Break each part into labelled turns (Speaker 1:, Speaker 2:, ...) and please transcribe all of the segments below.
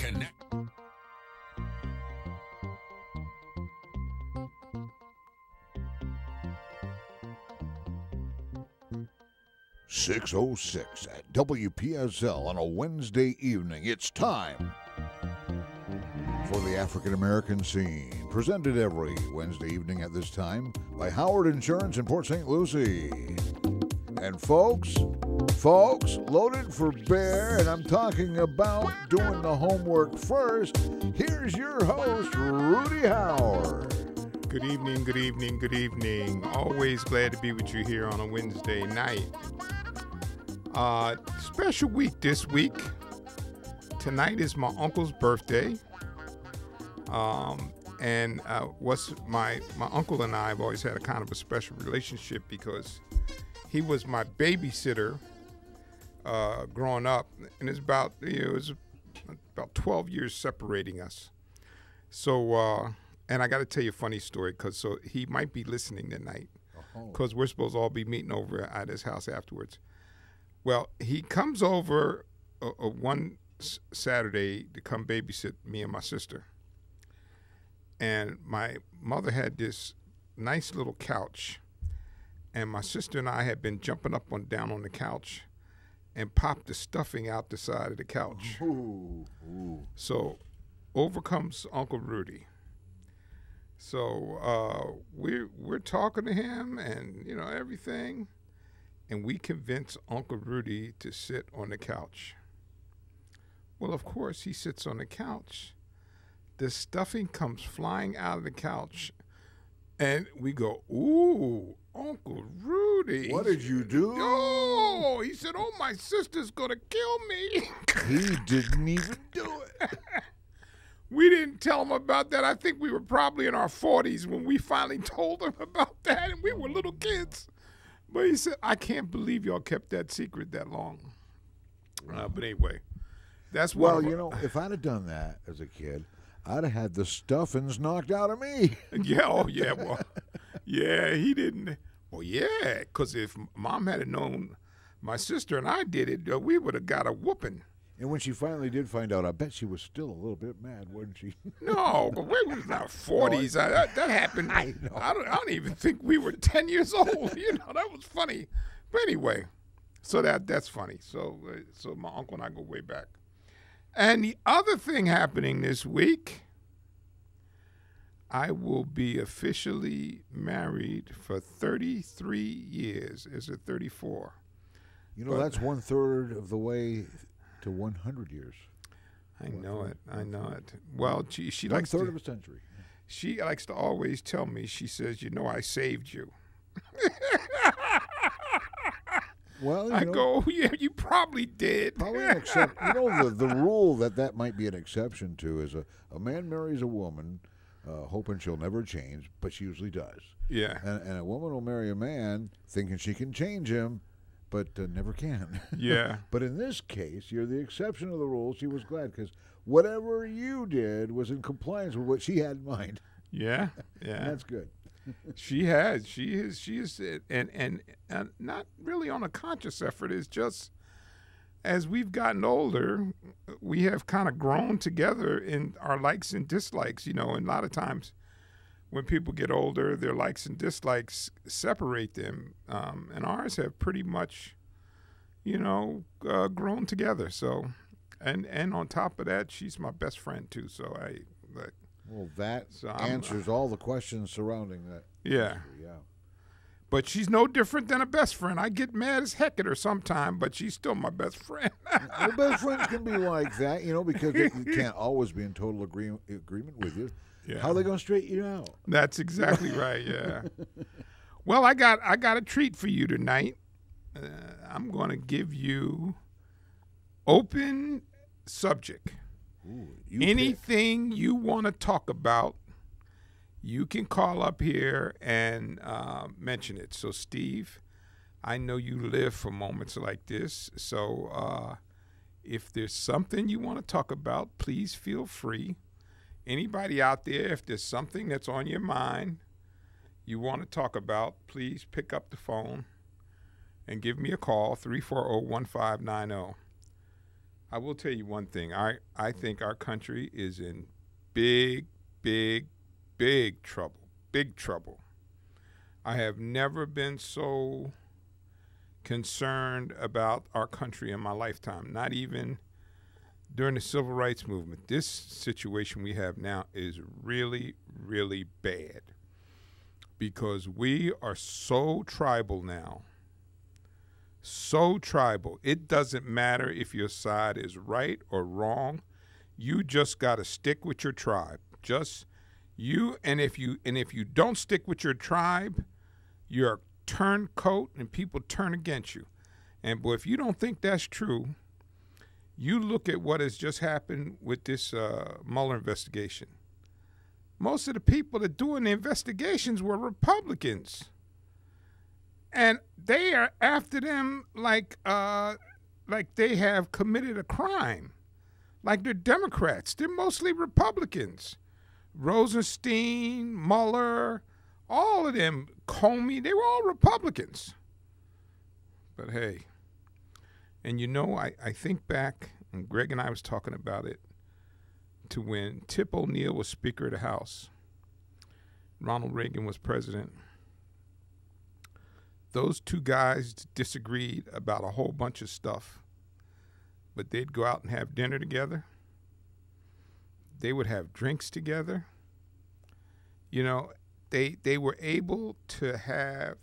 Speaker 1: Connect. 6:06 at WPSL on a Wednesday evening. It's time for the African American Scene, presented every Wednesday evening at this time by Howard Insurance in Port St. Lucie. And folks, loaded for bear, and I'm talking about doing the homework first. Here's your host, Rudy Howard.
Speaker 2: Good evening, good evening, good evening. Always glad to be with you here on a Wednesday night. Special week this week. Tonight is my uncle's birthday. And my uncle and I have always had a kind of a special relationship because he was my babysitter growing up, and it was about 12 years separating us. So, and I got to tell you a funny story because he might be listening tonight because we're supposed to all be meeting over at his house afterwards. Well, he comes over one Saturday to come babysit me and my sister. And my mother had this nice little couch, and my sister and I had been jumping up and down on the couch and popped the stuffing out the side of the couch.
Speaker 1: Ooh.
Speaker 2: So over comes Uncle Rudy. So we're talking to him and everything, and we convince Uncle Rudy to sit on the couch. Well, of course, he sits on the couch. The stuffing comes flying out of the couch, and we go, "Ooh, Uncle Rudy.
Speaker 1: What did you do?"
Speaker 2: Oh, he said, "Oh, my sister's going to kill me."
Speaker 1: He didn't even do it.
Speaker 2: We didn't tell him about that. I think we were probably in our 40s when we finally told him about that, and we were little kids. But he said, "I can't believe y'all kept that secret that long." But anyway, that's
Speaker 1: Well, if I'd have done that as a kid, I'd have had the stuffings knocked out of me.
Speaker 2: He didn't. Well, yeah, because if Mom had known my sister and I did it, we would have got a whooping.
Speaker 1: And when she finally did find out, I bet she was still a little bit mad, wasn't she?
Speaker 2: No, but we was in our 40s. That happened.
Speaker 1: I know.
Speaker 2: I don't even think we were 10 years old. That was funny. But anyway, so that's funny. So my uncle and I go way back. And the other thing happening this week, I will be officially married for 33 years. Is it 34?
Speaker 1: That's 1/3 of the way to 100 years.
Speaker 2: I know it. Well, she likes
Speaker 1: 1/3 of a century.
Speaker 2: She likes to always tell me, she says, "I saved you."
Speaker 1: Well,
Speaker 2: I go, "Yeah, you probably did."
Speaker 1: Probably an exception. The rule that might be an exception to is a man marries a woman hoping she'll never change, but she usually does.
Speaker 2: Yeah.
Speaker 1: And a woman will marry a man thinking she can change him, but never can.
Speaker 2: Yeah.
Speaker 1: But in this case, you're the exception of the rule. She was glad because whatever you did was in compliance with what she had in mind.
Speaker 2: Yeah.
Speaker 1: And that's good.
Speaker 2: She is, and not really on a conscious effort. It's just as we've gotten older, we have kind of grown together in our likes and dislikes. And a lot of times when people get older, their likes and dislikes separate them, and ours have pretty much, grown together. So, and on top of that, she's my best friend too. So
Speaker 1: Well, that answers all the questions surrounding that.
Speaker 2: Yeah.
Speaker 1: History, yeah.
Speaker 2: But she's no different than a best friend. I get mad as heck at her sometime, but she's still my best friend.
Speaker 1: Well, best friends can be like that, because they can't always be in total agreement with you.
Speaker 2: Yeah.
Speaker 1: How are they going to straighten you out?
Speaker 2: That's exactly right, yeah. Well, I got a treat for you tonight. I'm going to give you open subject.
Speaker 1: Ooh,
Speaker 2: anything you want to talk about, you can call up here and mention it. So, Steve, I know you live for moments like this. So if there's something you want to talk about, please feel free. Anybody out there, if there's something that's on your mind you want to talk about, please pick up the phone and give me a call, 340-1590. I will tell you one thing. I think our country is in big, big, big trouble. Big trouble. I have never been so concerned about our country in my lifetime, not even during the civil rights movement. This situation we have now is really, really bad because we are so tribal now. So tribal. It doesn't matter if your side is right or wrong. You just got to stick with your tribe. Just you, and if you don't stick with your tribe, you're a turncoat and people turn against you. And boy, if you don't think that's true, you look at what has just happened with this Mueller investigation. Most of the people that doing the investigations were Republicans. And they are after them like they have committed a crime. Like they're Democrats. They're mostly Republicans. Rosenstein, Mueller, all of them, Comey, they were all Republicans. But hey, and you know, I think back, and Greg and I was talking about it, to when Tip O'Neill was Speaker of the House. Ronald Reagan was president. Those two guys disagreed about a whole bunch of stuff, but they'd go out and have dinner together. They would have drinks together. You know, they were able to have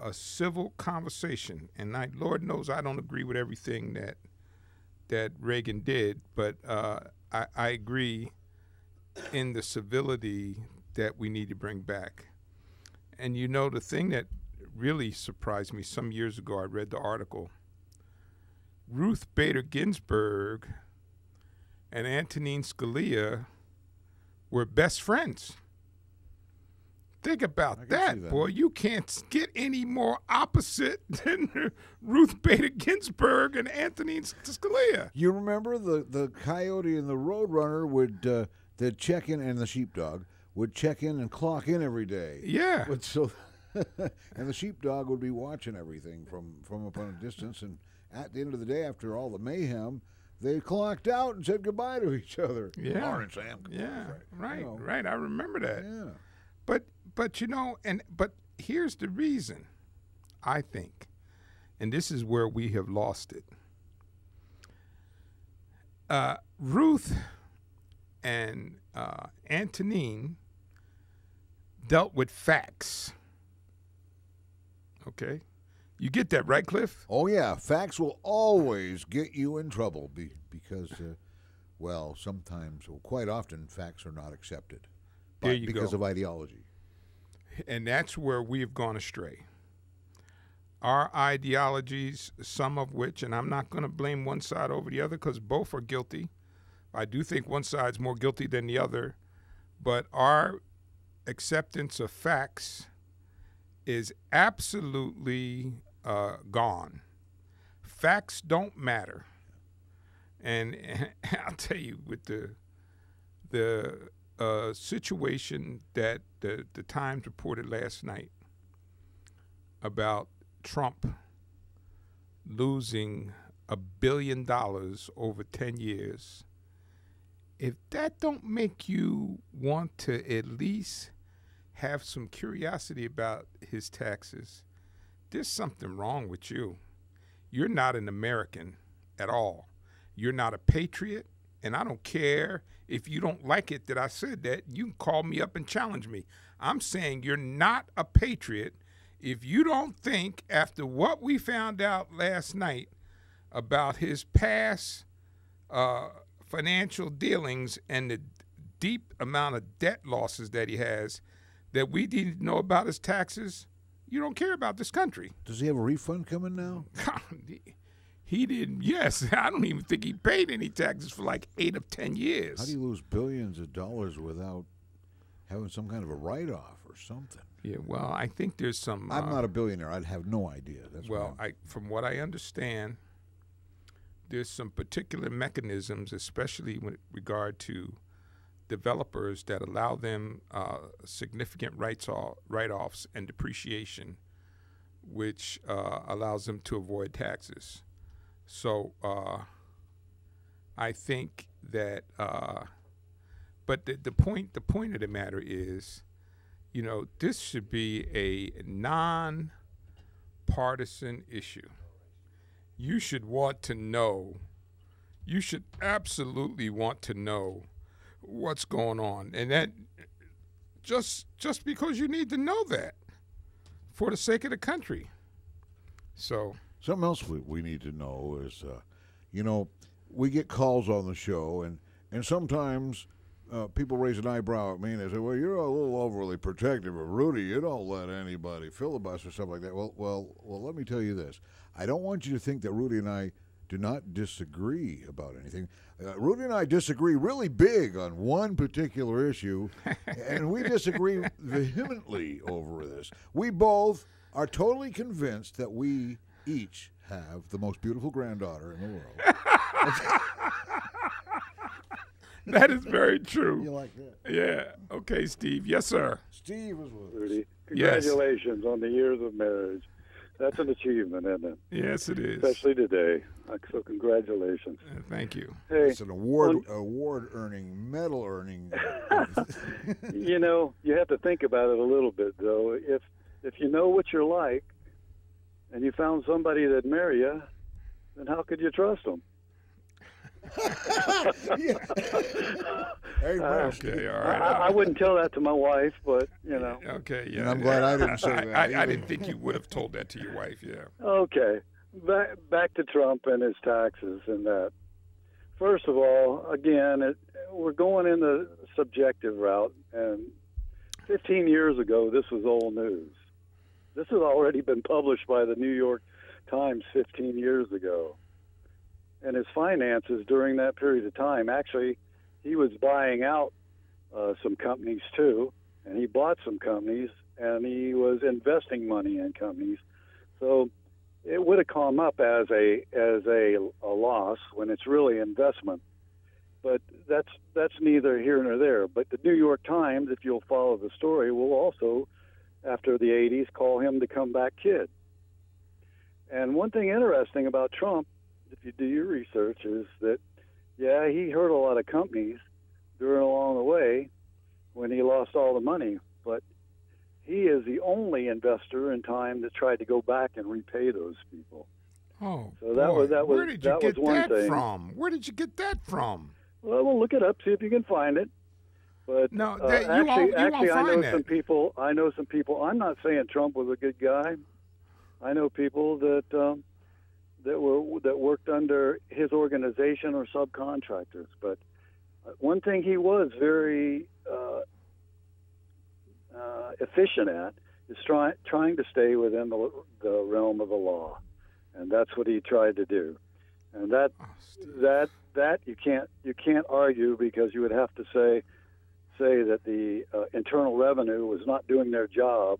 Speaker 2: a civil conversation. And Lord knows I don't agree with everything that Reagan did, but I agree in the civility that we need to bring back. And you know, the thing that really surprised me, some years ago I read the article, Ruth Bader Ginsburg and Antonin Scalia were best friends. Think about that, boy. You can't get any more opposite than Ruth Bader Ginsburg and Antonin Scalia.
Speaker 1: You remember the coyote and the roadrunner would they'd check in, and the sheepdog would check in and clock in every day.
Speaker 2: Yeah.
Speaker 1: So, and the sheepdog would be watching everything from up on a distance. And at the end of the day, after all the mayhem, they clocked out and said goodbye to each other.
Speaker 2: Yeah.
Speaker 1: Morning, Sam.
Speaker 2: Yeah. Right.
Speaker 1: You know.
Speaker 2: Right. I remember that.
Speaker 1: Yeah.
Speaker 2: But you know, but here's the reason, I think, and this is where we have lost it. Ruth and Antonin dealt with facts. Okay? You get that, right, Cliff?
Speaker 1: Oh, yeah. Facts will always get you in trouble because, sometimes, quite often, facts are not accepted.
Speaker 2: There you
Speaker 1: because
Speaker 2: go.
Speaker 1: of ideology.
Speaker 2: And that's where we've gone astray. Our ideologies, some of which, and I'm not going to blame one side over the other because both are guilty. I do think one side's more guilty than the other, but our acceptance of facts is absolutely gone. Facts don't matter. And I'll tell you, with the situation that the Times reported last night about Trump losing $1 billion over 10 years, if that don't make you want to at least have some curiosity about his taxes, there's something wrong with you. You're not an American at all. You're not a patriot, and I don't care if you don't like it that I said that. You can call me up and challenge me. I'm saying you're not a patriot if you don't think, after what we found out last night about his past financial dealings and the deep amount of debt losses that he has, that we didn't know about his taxes. You don't care about this country.
Speaker 1: Does he have a refund coming now?
Speaker 2: He didn't. Yes, I don't even think he paid any taxes for like 8 of 10 years.
Speaker 1: How do you lose billions of dollars without having some kind of a write-off or something?
Speaker 2: Yeah, well, I think there's some.
Speaker 1: I'm not a billionaire. I'd have no idea. That's
Speaker 2: from what I understand, there's some particular mechanisms, especially with regard to developers, that allow them significant write-offs and depreciation, which allows them to avoid taxes. So I think that, but the point of the matter is, this should be a non-partisan issue. You should want to know. You should absolutely want to know what's going on, and that just because you need to know that for the sake of the country. So
Speaker 1: something else we need to know is, we get calls on the show, and sometimes people raise an eyebrow at me and they say, "Well, you're a little overly protective of Rudy. You don't let anybody filibuster," stuff like that. Well, let me tell you this. I don't want you to think that Rudy and I do not disagree about anything. Rudy and I disagree really big on one particular issue, and we disagree vehemently over this. We both are totally convinced that we each have the most beautiful granddaughter in the world.
Speaker 2: That is very true.
Speaker 1: You like that?
Speaker 2: Yeah. Okay, Steve. Yes, sir.
Speaker 1: Steve is with us.
Speaker 3: Rudy, congratulations on the years of marriage. That's an achievement, isn't it?
Speaker 2: Yes, it is.
Speaker 3: Especially today. So congratulations.
Speaker 2: Thank you.
Speaker 3: Hey,
Speaker 1: it's an award-earning, medal-earning.
Speaker 3: You have to think about it a little bit, though. If you know what you're like, and you found somebody that'd marry you, then how could you trust them?
Speaker 1: Hey,
Speaker 2: okay, all right.
Speaker 3: I wouldn't tell that to my wife, but
Speaker 2: Okay, yeah.
Speaker 1: And I'm glad I didn't say that.
Speaker 2: I didn't think you would have told that to your wife. Yeah.
Speaker 3: Okay, back to Trump and his taxes and that. First of all, again, we're going in the subjective route, and 15 years ago, this was old news. This has already been published by the New York Times 15 years ago. And his finances during that period of time, actually, he was buying out some companies too, and he bought some companies, and he was investing money in companies. So it would have come up as a loss when it's really investment. But that's neither here nor there. But the New York Times, if you'll follow the story, will also, after the 80s, call him the comeback kid. And one thing interesting about Trump, if you do your research, is that, yeah, he hurt a lot of companies along the way when he lost all the money, but he is the only investor in time that tried to go back and repay those people.
Speaker 2: Oh,
Speaker 3: so that
Speaker 2: boy.
Speaker 3: was
Speaker 2: Where did you get
Speaker 3: one
Speaker 2: that
Speaker 3: thing.
Speaker 2: from? Where did you get that from?
Speaker 3: Well, we'll look it up, see if you can find it. But
Speaker 2: No, you
Speaker 3: actually,
Speaker 2: won't
Speaker 3: I
Speaker 2: find
Speaker 3: know
Speaker 2: that.
Speaker 3: some people. I'm not saying Trump was a good guy. I know people that worked under his organization or subcontractors. But one thing he was very efficient at is trying to stay within the realm of the law, and that's what he tried to do. And that you can't argue, because you would have to say that the Internal Revenue was not doing their job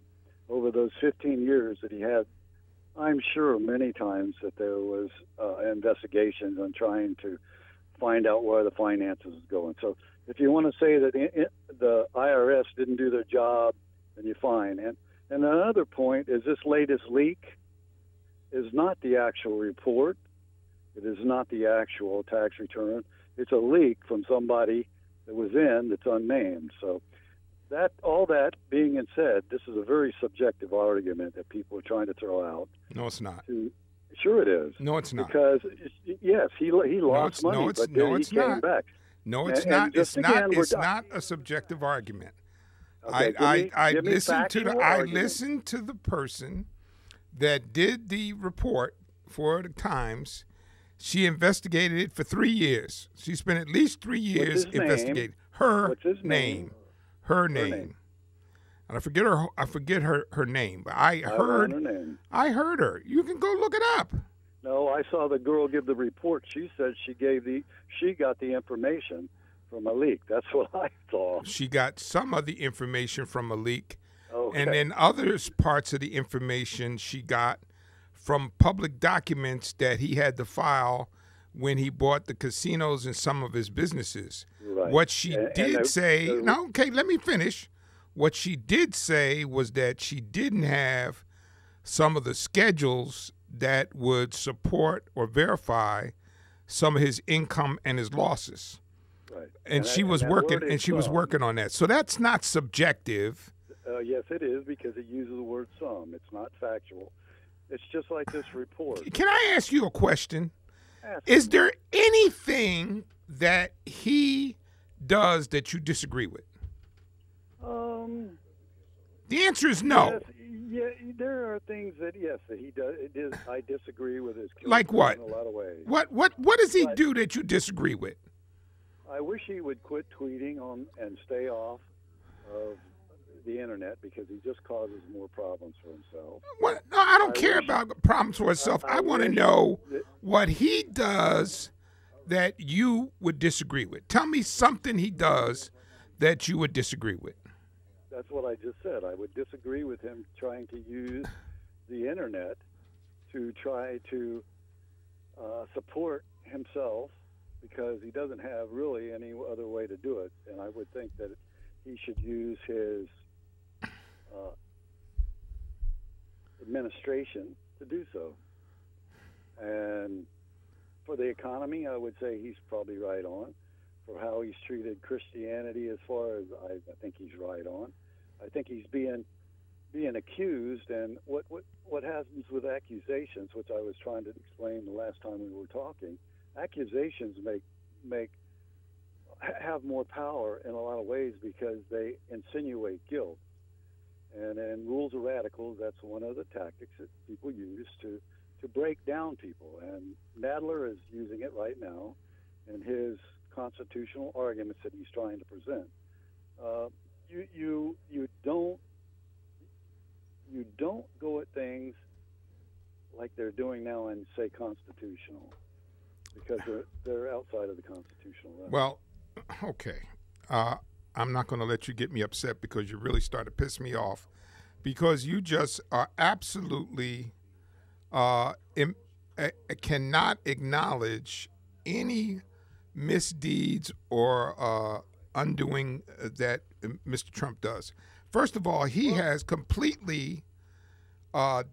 Speaker 3: over those 15 years that he had. I'm sure many times that there was investigations on trying to find out where the finances was going. So if you want to say that the IRS didn't do their job, then you're fine. And another point is this latest leak is not the actual report. It is not the actual tax return. It's a leak from somebody that was in that's unnamed. So all that being said, this is a very subjective argument that people are trying to throw out.
Speaker 2: No, it's not.
Speaker 3: Sure it is.
Speaker 2: No, it's not.
Speaker 3: Because, yes, he lost money, but then he came back.
Speaker 2: No, it's not. It's not a subjective argument.
Speaker 3: Okay,
Speaker 2: I
Speaker 3: give me
Speaker 2: listened to the person that did the report for the Times. She investigated it for 3 years. She spent at least 3 years investigating her name. Her name. And I forget her name, but I heard her. You can go look it up.
Speaker 3: No, I saw the girl give the report. She said she got the information from a leak. That's what I saw.
Speaker 2: She got some of the information from a leak,
Speaker 3: okay.
Speaker 2: And then other parts of the information she got from public documents that he had to file when he bought the casinos and some of his businesses.
Speaker 3: Right.
Speaker 2: What she did say, let me finish. What she did say was that she didn't have some of the schedules that would support or verify some of his income and his losses.
Speaker 3: Right.
Speaker 2: And she was working, and she was working on that. So that's not subjective.
Speaker 3: Yes, it is, because it uses the word some. It's not factual. It's just like this report.
Speaker 2: Can I ask you a question?
Speaker 3: Ask
Speaker 2: Is there anything that he does that you disagree with? The answer is no.
Speaker 3: Yes, yeah, there are things that he does. It is. I disagree with his.
Speaker 2: Like what?
Speaker 3: In a lot of ways.
Speaker 2: What does he do that you disagree with?
Speaker 3: I wish he would quit tweeting on and stay off of the internet, because he just causes more problems for himself.
Speaker 2: What? No, I don't care about problems for himself. I want to know what he does that you would disagree with. Tell me something he does that you would disagree with.
Speaker 3: That's what I just said. I would disagree with him trying to use the internet to try to support himself, because he doesn't have really any other way to do it. And I would think that he should use his administration to do so. And for the economy, I would say he's probably right on. For how he's treated Christianity, as far as I think he's right on. I think he's being accused, and what happens with accusations, which I was trying to explain the last time we were talking. Accusations have more power in a lot of ways, because they insinuate guilt. And in Rules of Radicals, that's one of the tactics that people use to break down people. And Nadler is using it right now in his constitutional arguments that he's trying to present. You don't go at things like they're doing now and say constitutional, because they're outside of the constitutional realm.
Speaker 2: Well, okay. I'm not going to let you get me upset, because you really start to piss me off, because you just are absolutely cannot acknowledge any misdeeds or undoing that Mr. Trump does. First of all, he has completely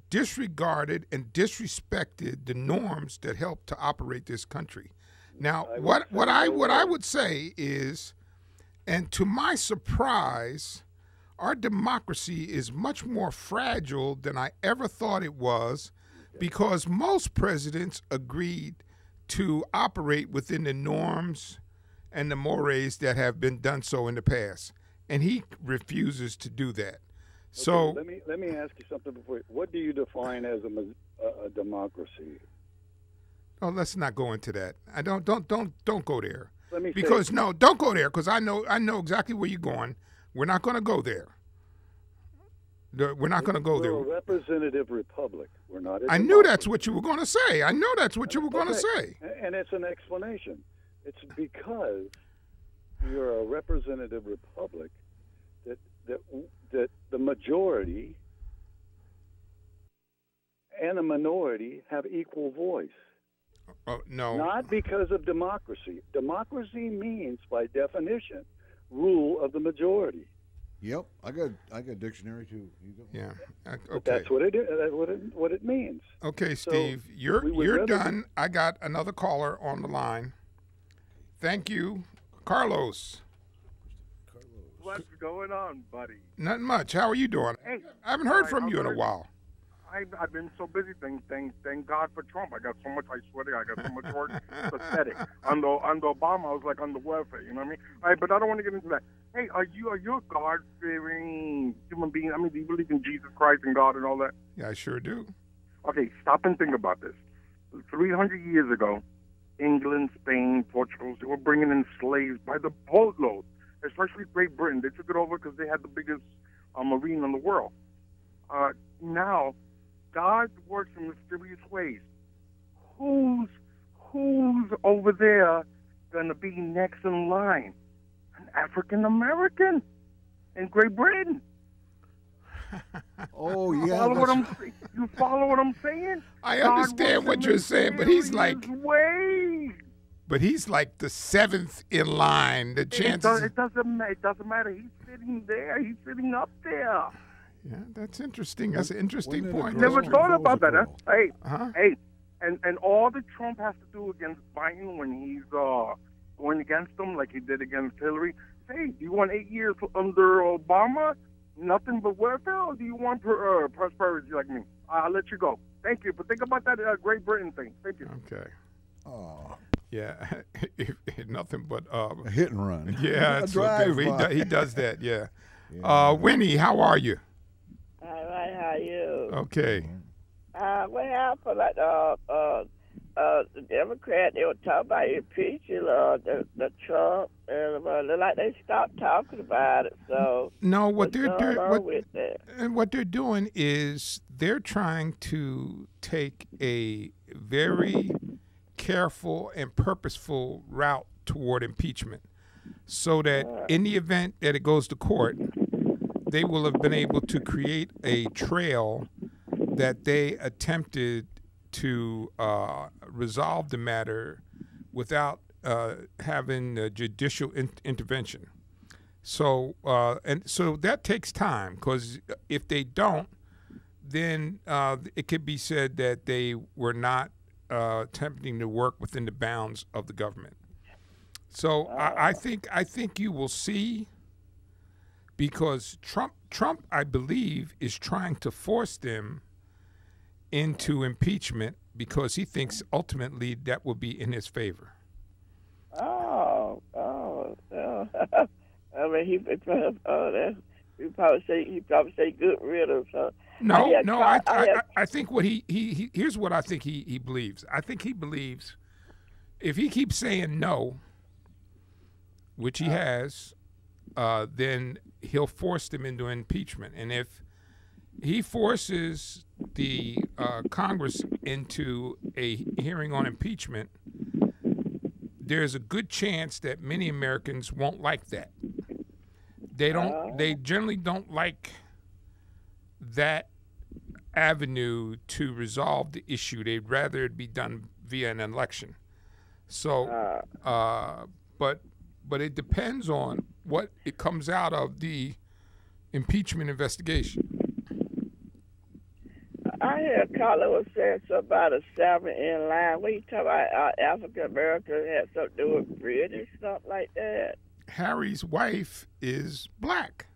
Speaker 2: disregarded and disrespected the norms that help to operate this country. Now, what I would say is, and to my surprise, our democracy is much more fragile than I ever thought it was, because most presidents agreed to operate within the norms and the mores that have been done so in the past, and he refuses to do that. So
Speaker 3: let me ask you something before. What do you define as a democracy?
Speaker 2: Oh, let's not go into that. I don't go there. Don't go there, because I know exactly where you're going. We're not going to go there. We're not going to go there.
Speaker 3: We're a representative republic. We're not.
Speaker 2: I knew that's what you were going to say. I know that's what you were going to say.
Speaker 3: And it's an explanation. It's because you're a representative republic that the majority and the minority have equal voice.
Speaker 2: Oh, no.
Speaker 3: Not because of democracy. Democracy means, by definition, rule of the majority.
Speaker 1: Yep, I got a dictionary too.
Speaker 2: Yeah. Okay.
Speaker 3: But that's what it is. That's what it means.
Speaker 2: Okay, Steve, you're done. I got another caller on the line. Thank you, Carlos.
Speaker 4: What's going on, buddy?
Speaker 2: Nothing much. How are you doing?
Speaker 4: Hey,
Speaker 2: I haven't heard from you in a while.
Speaker 4: I've been so busy. Thank God for Trump. I got so much. I swear to God, I got so much work. Pathetic. Under Obama, I was like on the welfare. You know what I mean? All right, but I don't want to get into that. Hey, are you a God-fearing human being? I mean, do you believe in Jesus Christ and God and all that?
Speaker 2: Yeah, I sure do.
Speaker 4: Okay, stop and think about this. 300 years ago, England, Spain, Portugal, they were bringing in slaves by the boatload, especially Great Britain. They took it over because they had the biggest marine in the world. Now, God works in mysterious ways. Who's over there going to be next in line? An African American in Great Britain.
Speaker 1: Oh, yeah.
Speaker 4: You follow what I'm saying?
Speaker 2: I understand what you're saying, but he's like,
Speaker 4: ways.
Speaker 2: but he's like the seventh in line. The chances.
Speaker 4: It doesn't matter. He's sitting there. He's sitting up there.
Speaker 2: Yeah, that's interesting. That's an interesting point.
Speaker 4: Never thought about that, huh? And all that Trump has to do against Biden when he's going against him, like he did against Hillary, hey, do you want 8 years under Obama? Nothing but welfare, or do you want prosperity like me? I'll let you go. Thank you. But think about that Great Britain thing. Thank you.
Speaker 2: Okay.
Speaker 1: Oh,
Speaker 2: Yeah, nothing but
Speaker 1: a hit and run.
Speaker 2: yeah,
Speaker 1: A
Speaker 2: it's okay.
Speaker 1: drive-by.
Speaker 2: He does that. Yeah.
Speaker 1: Yeah.
Speaker 2: Winnie, how are you?
Speaker 5: All right, how are you?
Speaker 2: Okay.
Speaker 5: What happened? Like the Democrat, they were talking about impeaching the Trump, and like they stopped talking about it. So
Speaker 2: No,
Speaker 5: what's going on with that?
Speaker 2: and what they're doing is they're trying to take a very careful and purposeful route toward impeachment, so that in the event that it goes to court, they will have been able to create a trail that they attempted to resolve the matter without having judicial intervention. So so that takes time, because if they don't, then it could be said that they were not attempting to work within the bounds of the government. So I think you will see, because Trump, I believe, is trying to force them into impeachment because he thinks ultimately that will be in his favor.
Speaker 5: Oh. I mean, he probably say good riddance.
Speaker 2: No. I think what he here's what I think he believes. I think he believes if he keeps saying no, which he has, then he'll force them into impeachment. And if he forces the Congress into a hearing on impeachment, there's a good chance that many Americans won't like that. They generally don't like that avenue to resolve the issue. They'd rather it be done via an election. So, but it depends on what it comes out of the impeachment investigation.
Speaker 5: I heard Carla was saying something about a salmon in line. What you talking about? African American had something to do with British, something like that.
Speaker 2: Harry's wife is black.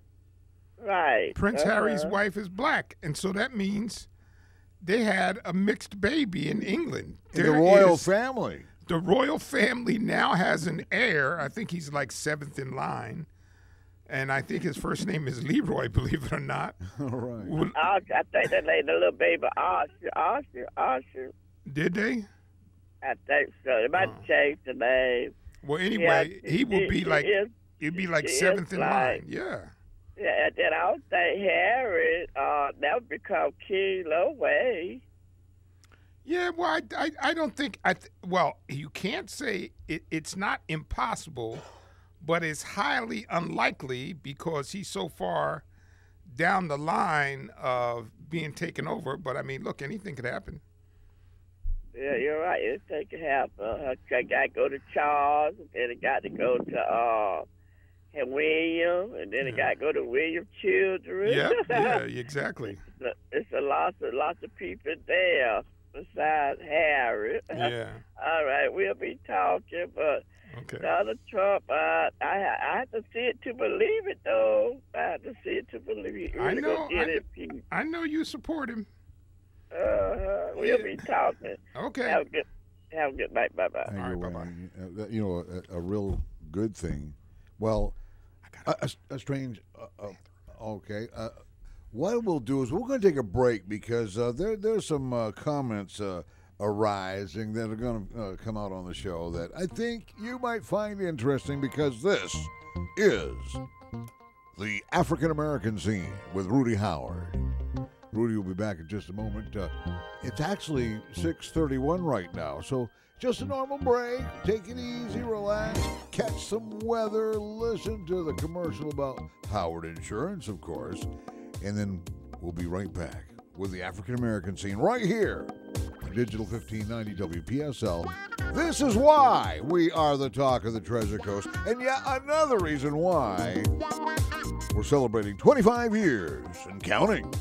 Speaker 5: Right.
Speaker 2: Prince Harry's wife is black, and so that means they had a mixed baby in England.
Speaker 1: The royal family.
Speaker 2: The royal family now has an heir. I think he's like 7th in line, and I think his first name is Leroy, believe it or not.
Speaker 1: All right.
Speaker 5: Oh, I think they named the little baby Arthur.
Speaker 2: Did they?
Speaker 5: I think so. They might have changed the name.
Speaker 2: Well, anyway,
Speaker 5: Yeah,
Speaker 2: he would be like
Speaker 5: he'd
Speaker 2: be like 7th in line. Yeah.
Speaker 5: Yeah, and then I don't think Harry that would become King no way.
Speaker 2: Yeah, well, I don't think well, you can't say it's not impossible, but it's highly unlikely because he's so far down the line of being taken over. But I mean, look, anything could happen.
Speaker 5: Yeah, you're right. Anything could happen. I got to go to Charles, and then it got to go to William, and then it got to go to William's children.
Speaker 2: Yeah, exactly.
Speaker 5: It's a lot of people there besides Harry.
Speaker 2: Yeah.
Speaker 5: All right, we'll be talking, but
Speaker 2: Okay.
Speaker 5: Donald Trump, I have to see it to believe it, though. I have to see it to believe it. Really
Speaker 2: I know you support him.
Speaker 5: We'll be talking.
Speaker 2: Okay.
Speaker 5: Have a good night. Bye-bye.
Speaker 1: Thank
Speaker 2: All
Speaker 1: you,
Speaker 2: right,
Speaker 1: Wayne. You know, a real good thing. Well, a strange. Okay. What we'll do is we're going to take a break because there's some comments arising that are going to come out on the show that I think you might find interesting, because this is the African American Scene with Rudy Howard. Rudy will be back in just a moment. It's actually 6:31 right now, so just a normal break. Take it easy, relax, catch some weather, listen to the commercial about Howard Insurance, of course, and then we'll be right back with the African American Scene right here on Digital 1590 WPSL. This is why we are the talk of the Treasure Coast, and yet another reason why we're celebrating 25 years and counting.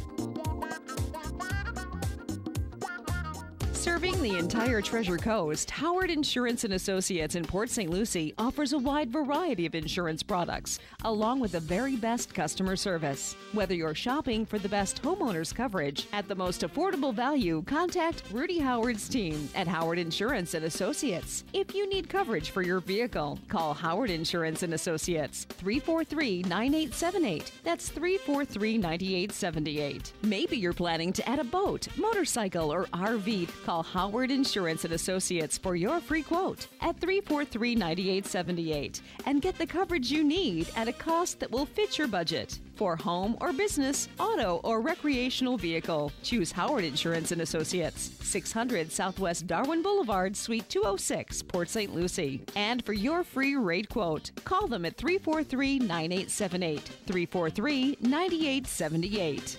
Speaker 6: Serving Serving the entire Treasure Coast, Howard Insurance and Associates in Port St. Lucie offers a wide variety of insurance products, along with the very best customer service. Whether you're shopping for the best homeowners coverage at the most affordable value, contact Rudy Howard's team at Howard Insurance and Associates. If you need coverage for your vehicle, call Howard Insurance and Associates, 343-9878. That's 343-9878. Maybe you're planning to add a boat, motorcycle, or RV. Call Howard Insurance and Associates for your free quote at 343-9878 and get the coverage you need at a cost that will fit your budget. For home or business, auto or recreational vehicle, choose Howard Insurance and Associates, 600 Southwest Darwin Boulevard, Suite 206, Port St. Lucie. And for your free rate quote, call them at 343-9878, 343-9878.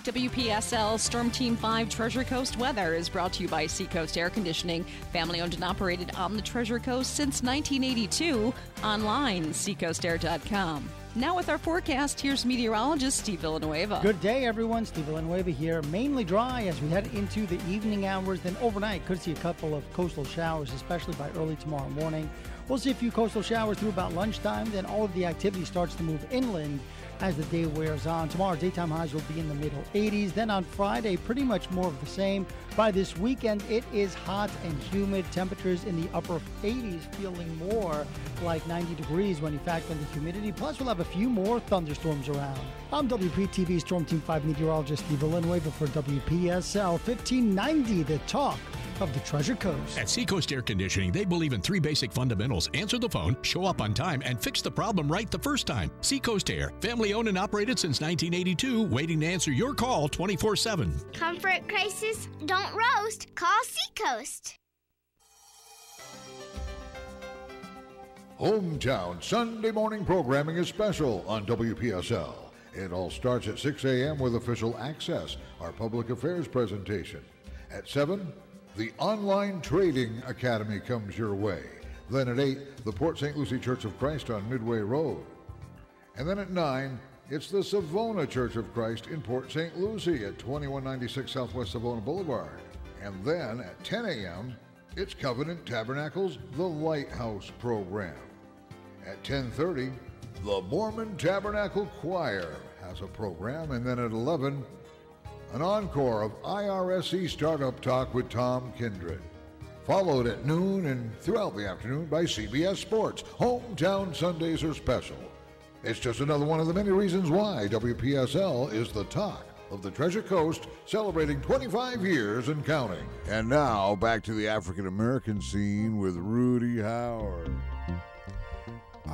Speaker 6: WPSL Storm Team 5 Treasure Coast weather is brought to you by Seacoast Air Conditioning, family owned and operated on the Treasure Coast since 1982. Online, seacoastair.com. Now with our forecast, here's meteorologist Steve Villanueva.
Speaker 7: Good day, everyone. Steve Villanueva here. Mainly dry as we head into the evening hours. Then overnight, could see a couple of coastal showers, especially by early tomorrow morning. We'll see a few coastal showers through about lunchtime. Then all of the activity starts to move inland as the day wears on. Tomorrow, daytime highs will be in the middle 80s. Then on Friday, pretty much more of the same. By this weekend, it is hot and humid. Temperatures in the upper 80s, feeling more like 90 degrees when you factor in the humidity. Plus, we'll have a few more thunderstorms around. I'm WPTV Storm Team 5 meteorologist Steve Villanueva for WPSL 1590, the talk of the Treasure Coast.
Speaker 8: At Seacoast Air Conditioning, they believe in 3 basic fundamentals: answer the phone, show up on time, and fix the problem right the first time. Seacoast Air, family owned and operated since 1982, waiting to answer your call 24/7.
Speaker 9: Comfort crisis? Don't roast. Call Seacoast.
Speaker 1: Hometown Sunday morning programming is special on WPSL. It all starts at 6 a.m. with Official Access, our public affairs presentation. At 7, the Online Trading Academy comes your way. Then at 8, the Port St. Lucie Church of Christ on Midway Road. And then at 9, it's the Savona Church of Christ in Port St. Lucie at 2196 Southwest Savona Boulevard. And then at 10 a.m., it's Covenant Tabernacle's The Lighthouse program. At 10:30, the Mormon Tabernacle Choir has a program. And then at 11, an encore of IRSC Startup Talk with Tom Kindred. Followed at noon and throughout the afternoon by CBS Sports. Hometown Sundays are special. It's just another one of the many reasons why WPSL is the talk of the Treasure Coast, celebrating 25 years and counting. And now, back to the African American scene with Rudy Howard.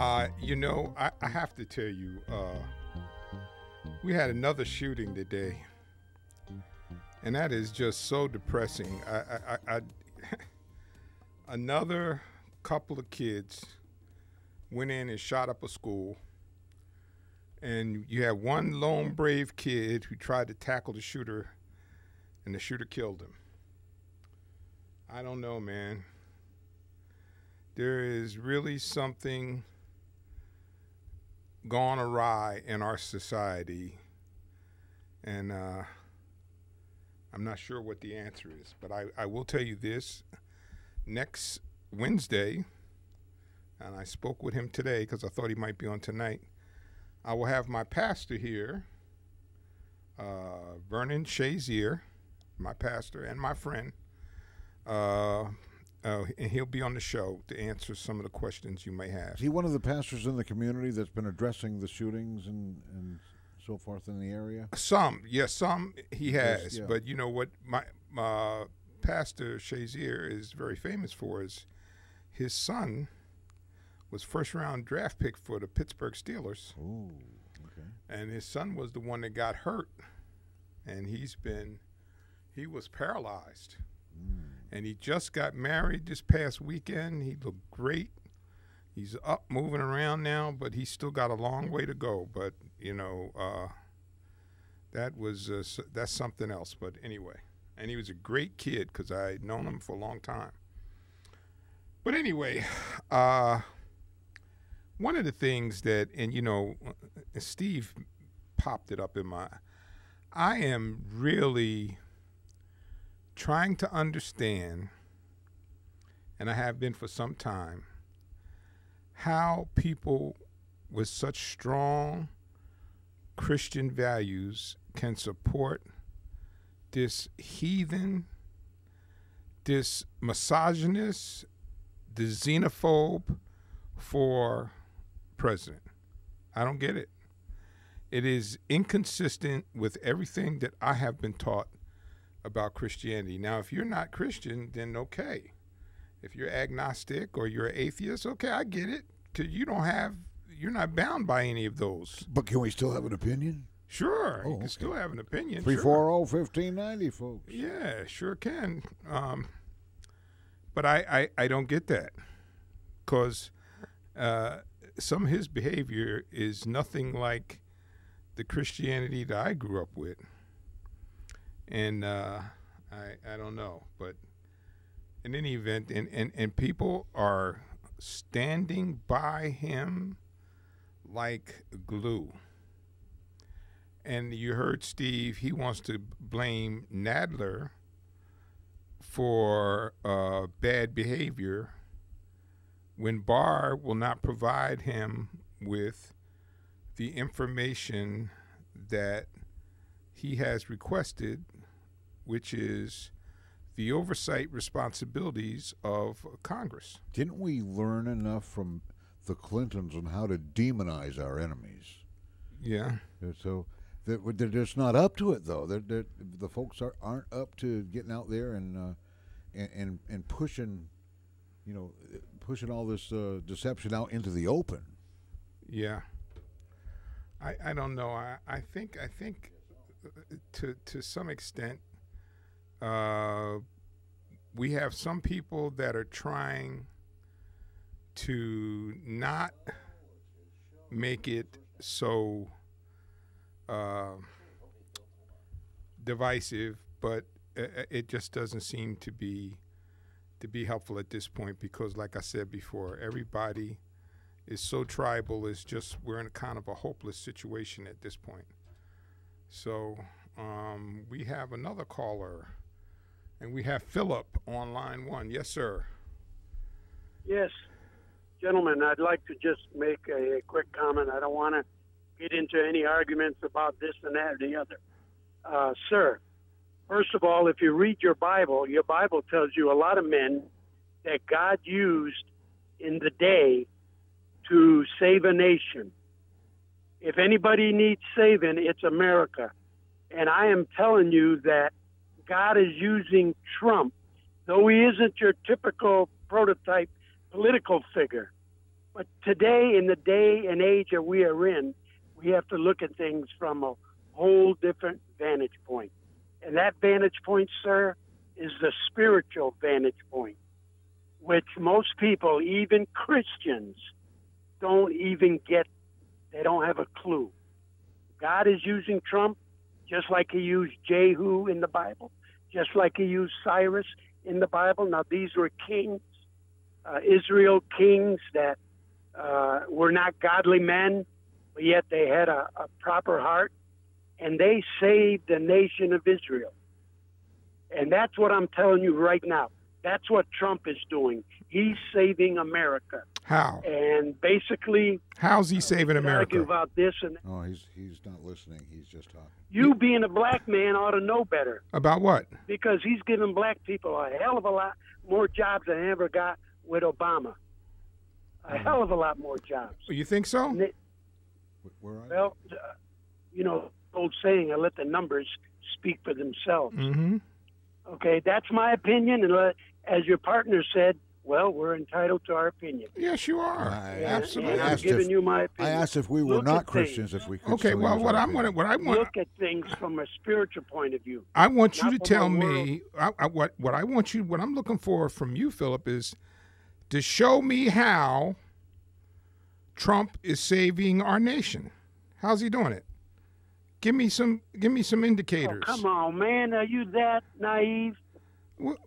Speaker 2: I have to tell you, we had another shooting today, and that is just so depressing. Another couple of kids went in and shot up a school, and you had one lone brave kid who tried to tackle the shooter, and the shooter killed him. I don't know, man. There is really something gone awry in our society, and I'm not sure what the answer is, but I will tell you this. Next Wednesday, and I spoke with him today because I thought he might be on tonight, I will have my pastor here, Vernon Shazier, my pastor and my friend, and he'll be on the show to answer some of the questions you may have.
Speaker 1: Is he one of the pastors in the community that's been addressing the shootings and so forth in the area?
Speaker 2: Some he has.
Speaker 1: Yeah.
Speaker 2: But you know what my Pastor Shazier is very famous for is his son was first-round draft pick for the Pittsburgh Steelers.
Speaker 1: Oh, okay.
Speaker 2: And his son was the one that got hurt, and he was paralyzed. And he just got married this past weekend. He looked great. He's up, moving around now, but he's still got a long way to go. But, that's something else. But anyway, and he was a great kid because I had known him for a long time. But anyway, one of the things that, and Steve popped it up in I am really trying to understand, and I have been for some time, how people with such strong Christian values can support this heathen, this misogynist, this xenophobe for president. I don't get it. It is inconsistent with everything that I have been taught about Christianity. Now, if you're not Christian, then okay. If you're agnostic or you're atheist, okay, I get it. Because you're not bound by any of those.
Speaker 1: But can we still have an opinion?
Speaker 2: Sure,
Speaker 1: Oh,
Speaker 2: you can
Speaker 1: okay.
Speaker 2: still have an opinion.
Speaker 1: 340-1590, folks.
Speaker 2: Yeah, sure can. But I don't get that, because some of his behavior is nothing like the Christianity that I grew up with. And I don't know. But in any event, and people are standing by him like glue. And you heard Steve, he wants to blame Nadler for bad behavior when Barr will not provide him with the information that he has requested, which is the oversight responsibilities of Congress.
Speaker 1: Didn't we learn enough from the Clintons on how to demonize our enemies?
Speaker 2: Yeah.
Speaker 1: So they're just not up to it, though. The folks aren't up to getting out there and pushing, pushing all this deception out into the open.
Speaker 2: Yeah. I don't know. I think to some extent, we have some people that are trying to not make it so divisive, but it just doesn't seem to be helpful at this point, because, like I said before, everybody is so tribal. It's just we're in a kind of a hopeless situation at this point. So we have another caller, and we have Philip on line one. Yes, sir.
Speaker 10: Yes, gentlemen, I'd like to just make a quick comment. I don't want to get into any arguments about this and that or the other. Sir, first of all, if you read your Bible tells you a lot of men that God used in the day to save a nation. If anybody needs saving, it's America. And I am telling you that God is using Trump, though he isn't your typical prototype political figure. But today, in the day and age that we are in, we have to look at things from a whole different vantage point. And that vantage point, sir, is the spiritual vantage point, which most people, even Christians, don't even get. They don't have a clue. God is using Trump just like he used Jehu in the Bible, just like he used Cyrus in the Bible. Now, these were kings, Israel kings that were not godly men, but yet they had a proper heart, and they saved the nation of Israel. And that's what I'm telling you right now. That's what Trump is doing. He's saving America.
Speaker 2: How?
Speaker 10: And basically,
Speaker 2: how's he saving America?
Speaker 10: Argue about this and
Speaker 1: Oh, he's not listening. He's just talking.
Speaker 10: you being a black man ought to know better,
Speaker 2: About what?
Speaker 10: because he's giving black people a hell of a lot more jobs than they ever got with Obama. A hell of a lot more jobs.
Speaker 2: You think so?
Speaker 10: And they-
Speaker 1: Where are you?
Speaker 10: well, old saying, I let the numbers speak for themselves.
Speaker 2: Mm-hmm.
Speaker 10: Okay, that's my opinion, and as your partner said, well, we're entitled to our opinion.
Speaker 2: Yes, you are. Absolutely.
Speaker 10: And I'm giving you my
Speaker 1: I
Speaker 10: opinion.
Speaker 1: asked if we were
Speaker 10: Look
Speaker 1: not
Speaker 10: at
Speaker 1: Christians,
Speaker 10: things.
Speaker 1: if we could.
Speaker 2: Okay.
Speaker 1: still
Speaker 2: Well,
Speaker 1: use
Speaker 2: what
Speaker 1: our
Speaker 2: I want,
Speaker 1: opinion.
Speaker 2: what I want,
Speaker 10: Look at things from a spiritual point of view.
Speaker 2: I want you
Speaker 10: Not
Speaker 2: to
Speaker 10: from
Speaker 2: tell
Speaker 10: a
Speaker 2: me. What I want you. What I'm looking for from you, Philip, is to show me how Trump is saving our nation. How's he doing it? Give me some indicators.
Speaker 10: Oh, come on, man. Are you that naive?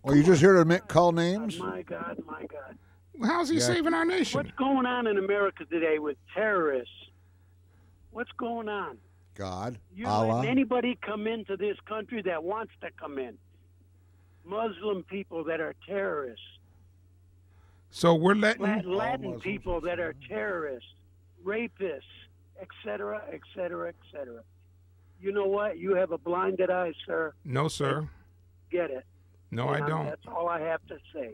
Speaker 1: Oh, you just here to call names?
Speaker 10: My God, my God.
Speaker 2: How's he saving our nation?
Speaker 10: What's going on in America today with terrorists? What's going on?
Speaker 1: God,
Speaker 10: You
Speaker 1: Allah.
Speaker 10: letting anybody come into this country that wants to come in. Muslim people that are terrorists,
Speaker 2: So we're letting
Speaker 10: Latin people that are terrorists, rapists, etc., etc., etc. You know what? You have a blinded eye, sir.
Speaker 2: No, sir.
Speaker 10: Get it?
Speaker 2: No, I don't.
Speaker 10: That's all I have to say.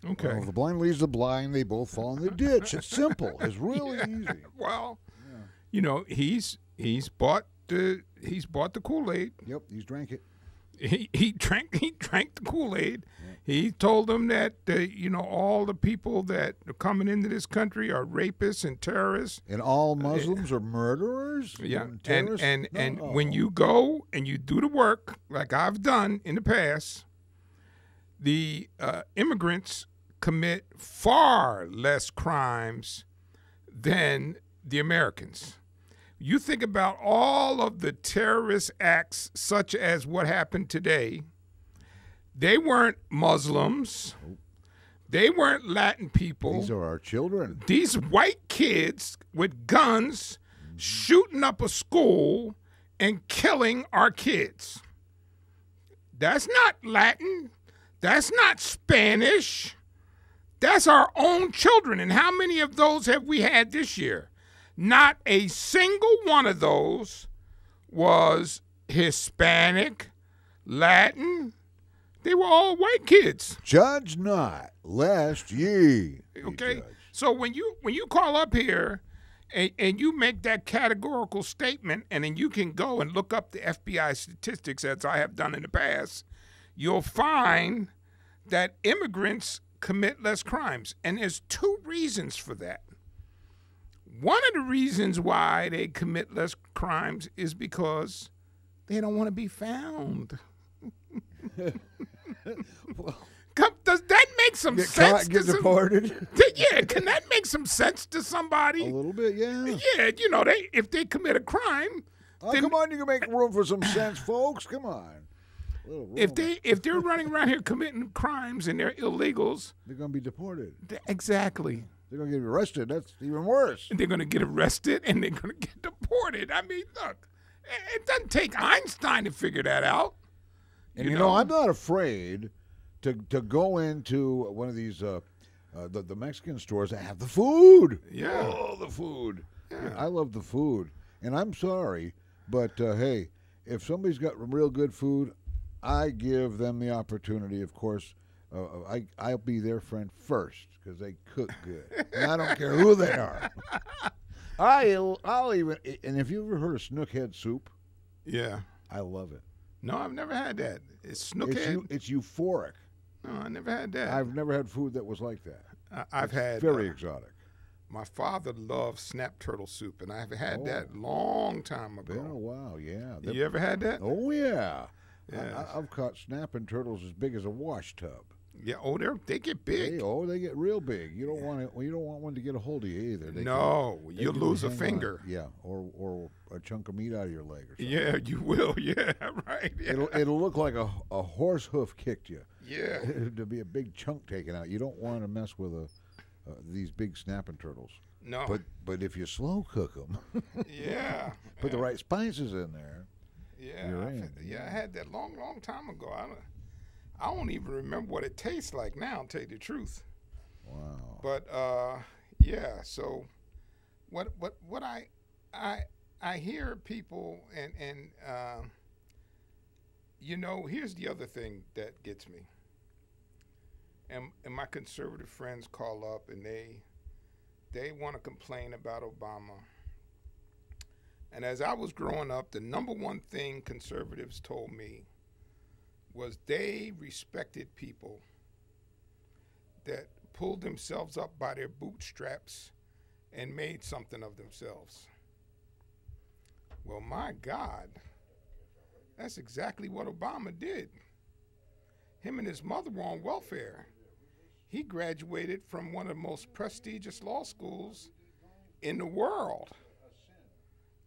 Speaker 2: Okay.
Speaker 1: Well, if the blind leads the blind, they both fall in the ditch. It's simple. It's really easy.
Speaker 2: Well, you know, he's bought the Kool-Aid.
Speaker 1: Yep, he's drank it.
Speaker 2: He drank the Kool-Aid. He told them that all the people that are coming into this country are rapists and terrorists.
Speaker 1: And all Muslims are murderers?
Speaker 2: Yeah.
Speaker 1: Terrorists?
Speaker 2: And when you go and you do the work like I've done in the past, the immigrants commit far less crimes than the Americans. You think about all of the terrorist acts, such as what happened today. They weren't Muslims. They weren't Latin people.
Speaker 1: These are our children.
Speaker 2: These white kids with guns shooting up a school and killing our kids. That's not Latin. That's not Spanish. That's our own children. And how many of those have we had this year? Not a single one of those was Hispanic, Latin. They were all white kids.
Speaker 1: Judge not, lest ye.
Speaker 2: Okay. So when you call up here and you make that categorical statement, and then you can go and look up the FBI statistics, as I have done in the past, you'll find that immigrants commit less crimes. And there's two reasons for that. One of the reasons why they commit less crimes is because they don't want to be found. Does that make some sense?
Speaker 1: Get deported?
Speaker 2: Yeah, can that make some sense to somebody?
Speaker 1: A little bit, yeah.
Speaker 2: Yeah, if they commit a crime.
Speaker 1: Come on, you can make room for some sense, folks. Come on.
Speaker 2: If they're running around here committing crimes and they're illegals,
Speaker 1: they're going to be deported.
Speaker 2: Exactly.
Speaker 1: They're going to get arrested. That's even worse.
Speaker 2: They're going to get arrested and they're going to get deported. I mean, look, it doesn't take Einstein to figure that out.
Speaker 1: And I'm not afraid to go into one of these the Mexican stores that have the food.
Speaker 2: Yeah.
Speaker 1: Oh, the food.
Speaker 2: Yeah.
Speaker 1: I love the food. And I'm sorry, but hey, if somebody's got real good food, I give them the opportunity. Of course, I'll be their friend first because they cook good. And I don't care who they are. I'll even. And if you ever heard of snookhead soup?
Speaker 2: Yeah.
Speaker 1: I love it.
Speaker 2: No, I've never had that. It's snookhead.
Speaker 1: It's euphoric.
Speaker 2: No, I never had that.
Speaker 1: I've never had food that was like that.
Speaker 2: I've had
Speaker 1: very exotic.
Speaker 2: My father loved snap turtle soup, and I've had that long time ago.
Speaker 1: Been a while, yeah.
Speaker 2: You ever had that?
Speaker 1: Oh yeah.
Speaker 2: Yeah.
Speaker 1: I've caught snapping turtles as big as a wash tub.
Speaker 2: Yeah. Oh, they get big.
Speaker 1: They get real big. You don't want it. You don't want one to get a hold of you either.
Speaker 2: You'll lose a finger.
Speaker 1: Yeah, or a chunk of meat out of your leg or something.
Speaker 2: Yeah, you will. Yeah, right. Yeah.
Speaker 1: It'll look like a horse hoof kicked you.
Speaker 2: Yeah.
Speaker 1: To be a big chunk taken out. You don't want to mess with these big snapping turtles.
Speaker 2: No.
Speaker 1: But if you slow cook them,
Speaker 2: yeah,
Speaker 1: put the right spices in there.
Speaker 2: Yeah, I had that long time ago. I don't even remember what it tastes like now, to tell you the truth.
Speaker 1: Wow.
Speaker 2: But yeah. So what I hear people and here's the other thing that gets me. And my conservative friends call up and they want to complain about Obama. And as I was growing up, the number one thing conservatives told me was they respected people that pulled themselves up by their bootstraps and made something of themselves. Well, my God, that's exactly what Obama did. Him and his mother were on welfare. He graduated from one of the most prestigious law schools in the world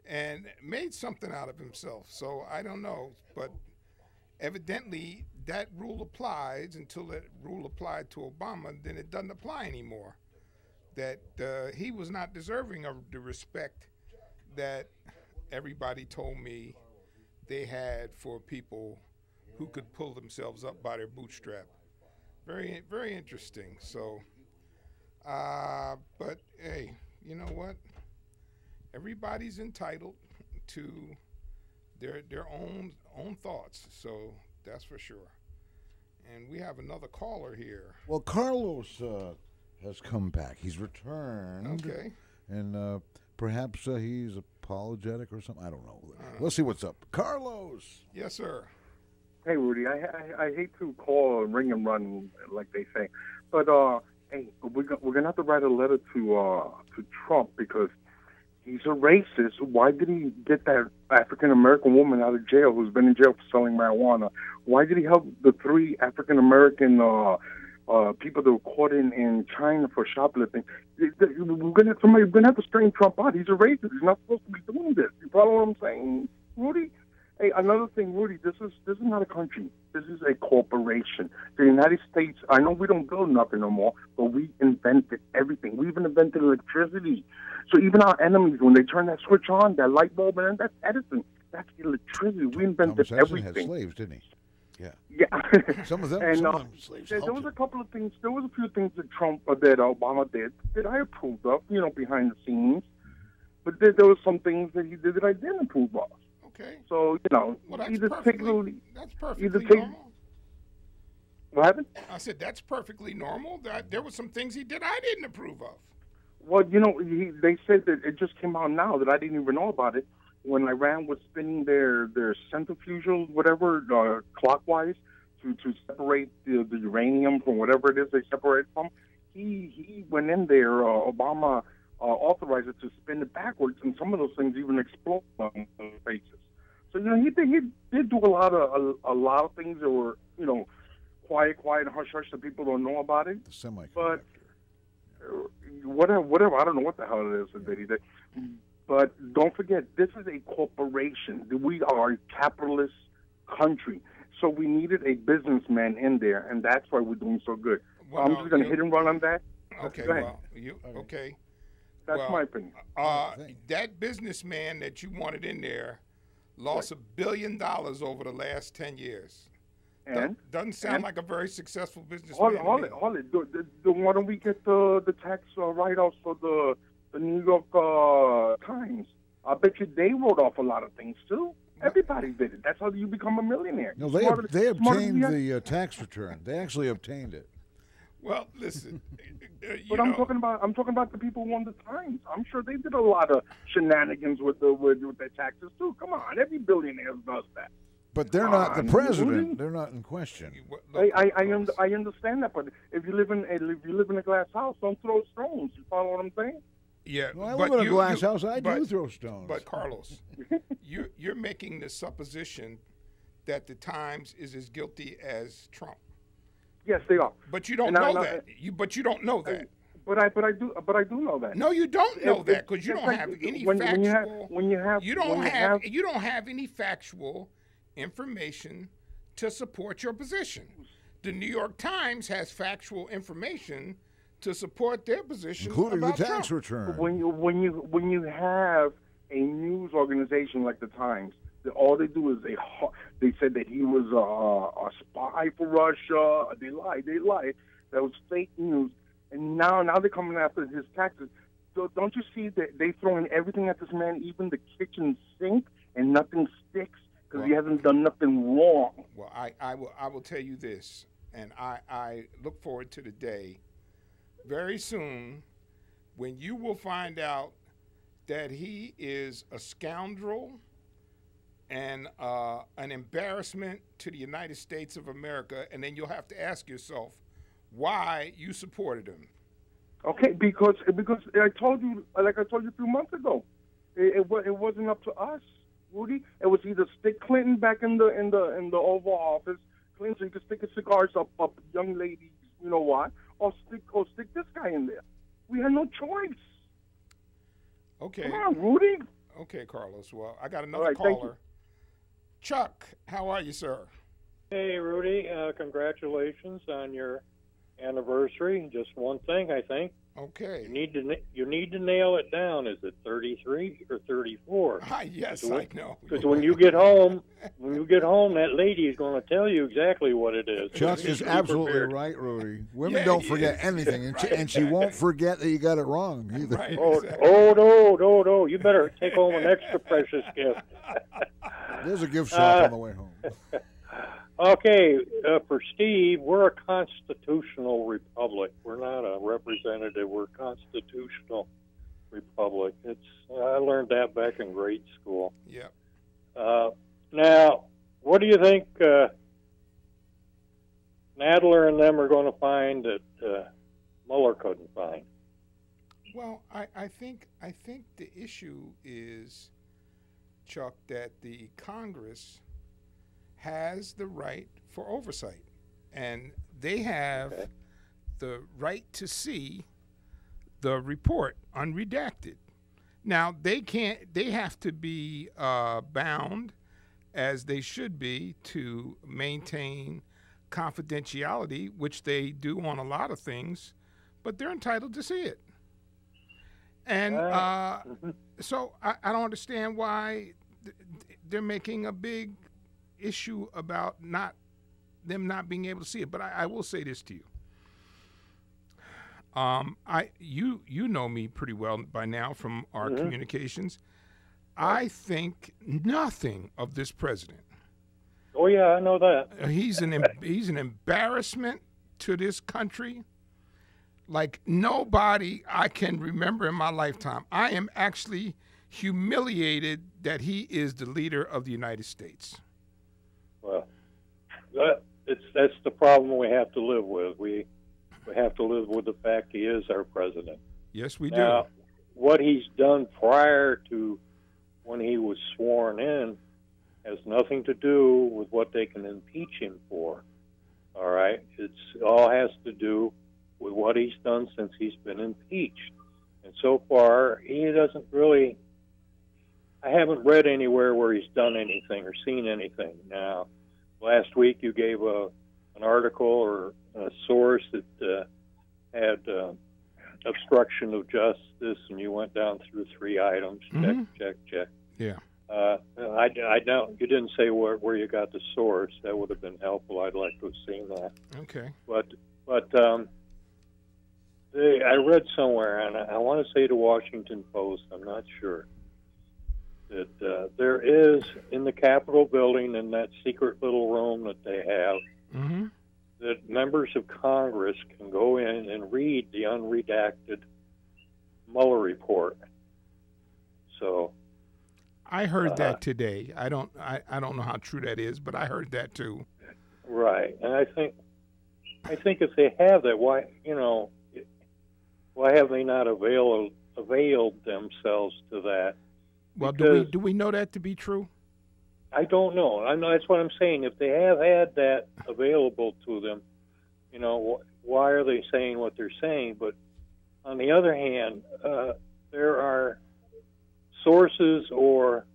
Speaker 2: and made something out of himself. So I don't know, but evidently that rule applies. Until that rule applied to Obama, then it doesn't apply anymore. That he was not deserving of the respect that everybody told me they had for people who could pull themselves up by their bootstrap. Very, very interesting. So, but hey, you know what? Everybody's entitled to their own thoughts. So that's for sure. And we have another caller here.
Speaker 1: Well, Carlos has come back. He's returned.
Speaker 2: Okay.
Speaker 1: And perhaps he's apologetic or something. I don't know. Let's see what's up. Carlos.
Speaker 2: Yes, sir.
Speaker 4: Hey, Rudy, I hate to call ring and run like they say, but hey, we're gonna have to write a letter to Trump because he's a racist. Why did he get that African American woman out of jail who's been in jail for selling marijuana? Why did he help the 3 African American people that were caught in China for shoplifting? We're gonna have to straighten Trump out. He's a racist. He's not supposed to be doing this. You follow what I'm saying, Rudy? Hey, another thing, Rudy, this is not a country. This is a corporation. The United States, I know we don't build nothing no more, but we invented everything. We even invented electricity. So even our enemies, when they turn that switch on, that light bulb, and that's Edison. That's electricity. We invented
Speaker 1: Thomas Edison
Speaker 4: everything.
Speaker 1: had slaves, didn't he? Yeah.
Speaker 4: Yeah.
Speaker 1: Some of them.
Speaker 4: And,
Speaker 1: some of them slaves.
Speaker 4: there was a couple of things. There was a few things that that Obama did that I approved of, behind the scenes. But there was some things that he did that I didn't approve of.
Speaker 2: Okay.
Speaker 4: So,
Speaker 2: well, that's
Speaker 4: either
Speaker 2: perfectly
Speaker 4: either take,
Speaker 2: normal.
Speaker 4: What happened?
Speaker 2: I said that's perfectly normal. There were some things he did I didn't approve of.
Speaker 4: Well, they said that it just came out now that I didn't even know about it. When Iran was spinning their centrifugal, whatever, clockwise to separate the uranium from whatever it is they separate from, he went in there, Obama authorized it to spin it backwards, and some of those things even explode on their faces. So he did do a lot of things that were quiet, hush, that people don't know about it.
Speaker 1: The semiconductor.
Speaker 4: But whatever, I don't know what the hell it is that he did. But don't forget, this is a corporation. We are a capitalist country. So we needed a businessman in there, and that's why we're doing so good.
Speaker 2: Well,
Speaker 4: I'm just going to hit and run on that.
Speaker 2: Okay,
Speaker 4: Go ahead.
Speaker 2: well, okay.
Speaker 4: That's my opinion.
Speaker 2: That businessman that you wanted in there lost $1 billion over the last 10 years.
Speaker 4: And?
Speaker 2: Doesn't sound like a very successful businessman.
Speaker 4: Hold it. Why don't we get the tax write-offs for the New York Times? I bet you they wrote off a lot of things, too. Everybody did it. That's how you become a millionaire.
Speaker 1: No, they obtained the tax return. They actually obtained it.
Speaker 2: Well, listen.
Speaker 4: But I'm talking about the people who won the Times. I'm sure they did a lot of shenanigans with their taxes too. Come on, every billionaire does that.
Speaker 1: But they're not the president. They're not in question.
Speaker 4: I understand that, but if you live in a glass house, don't throw stones. You follow what I'm saying?
Speaker 2: Yeah,
Speaker 1: well, I live in a glass house. I do throw stones.
Speaker 2: But Carlos, you're making the supposition that the Times is as guilty as Trump.
Speaker 4: Yes, they are.
Speaker 2: But you don't know that. But you don't know that.
Speaker 4: But I do know that.
Speaker 2: No, you don't know that because you don't have any factual. You don't have any factual information to support your position. The New York Times has factual information to support their position,
Speaker 1: including
Speaker 2: about
Speaker 1: the tax
Speaker 2: Trump.
Speaker 1: return.
Speaker 4: When you have a news organization like the Times, all they do is they said that he was a spy for Russia. They lied. That was fake news. And now they're coming after his taxes. So don't you see that they throwing everything at this man, even the kitchen sink, and nothing sticks because he hasn't done nothing wrong.
Speaker 2: Well, I will tell you this, and I look forward to the day very soon when you will find out that he is a scoundrel and an embarrassment to the United States of America, and then you'll have to ask yourself why you supported him.
Speaker 4: Okay, because I told you, like I told you a few months ago, it wasn't up to us, Rudy. It was either stick Clinton back in the Oval Office, Clinton, so you could stick his cigars up young ladies, you know what, or stick this guy in there. We had no choice.
Speaker 2: Okay.
Speaker 4: Come on, Rudy.
Speaker 2: Okay, Carlos. Well, I got another caller. Chuck, how are you, sir?
Speaker 11: Hey, Rudy. Congratulations on your anniversary. Just one thing, I think.
Speaker 2: Okay.
Speaker 11: You need to nail it down. Is it 33 or 34?
Speaker 2: Yes, I know.
Speaker 11: Because when you get home, that lady is going to tell you exactly what it is.
Speaker 1: Chuck is absolutely right, Rudy. Women don't forget anything, and she won't forget that you got it wrong either.
Speaker 2: Right,
Speaker 11: no! You better take home an extra precious gift.
Speaker 1: There's a gift shop on the way home.
Speaker 11: Okay, for Steve, we're a constitutional republic. We're not a representative. We're a constitutional republic. I learned that back in grade school.
Speaker 2: Yep.
Speaker 11: Now, what do you think Nadler and them are going to find that Mueller couldn't find?
Speaker 2: Well, I think the issue is, Chuck, that the Congress has the right for oversight, and they have the right to see the report unredacted. Now, they have to be bound, as they should be, to maintain confidentiality, which they do on a lot of things, but they're entitled to see it. And so I don't understand why they're making a big issue about them not being able to see it. But I will say this to you. You know me pretty well by now from our communications. I think nothing of this president.
Speaker 11: Oh yeah, I know that.
Speaker 2: He's an embarrassment to this country like nobody I can remember in my lifetime. I am actually humiliated that he is the leader of the United States.
Speaker 11: Well, that's the problem we have to live with. We have to live with the fact he is our president.
Speaker 2: Yes, we
Speaker 11: now,
Speaker 2: do.
Speaker 11: What he's done prior to when he was sworn in has nothing to do with what they can impeach him for. All right? It all has to do with what he's done since he's been impeached. And so far, he doesn't really... I haven't read anywhere where he's done anything or seen anything. Now, last week you gave an article or a source that had obstruction of justice, and you went down through 3 items. Check.
Speaker 2: Yeah.
Speaker 11: I don't. You didn't say where you got the source. That would have been helpful. I'd like to have seen that.
Speaker 2: Okay.
Speaker 11: But I read somewhere, and I want to say the Washington Post. I'm not sure. That there is in the Capitol building, in that secret little room that they have, that members of Congress can go in and read the unredacted Mueller report. So
Speaker 2: I heard that today. I don't know how true that is, but I heard that too.
Speaker 11: Right, and I think if they have that, why have they not availed themselves to that?
Speaker 2: Well, do we know that to be true?
Speaker 11: I don't know. That's what I'm saying. If they have had that available to them, why are they saying what they're saying? But on the other hand, there are sources, or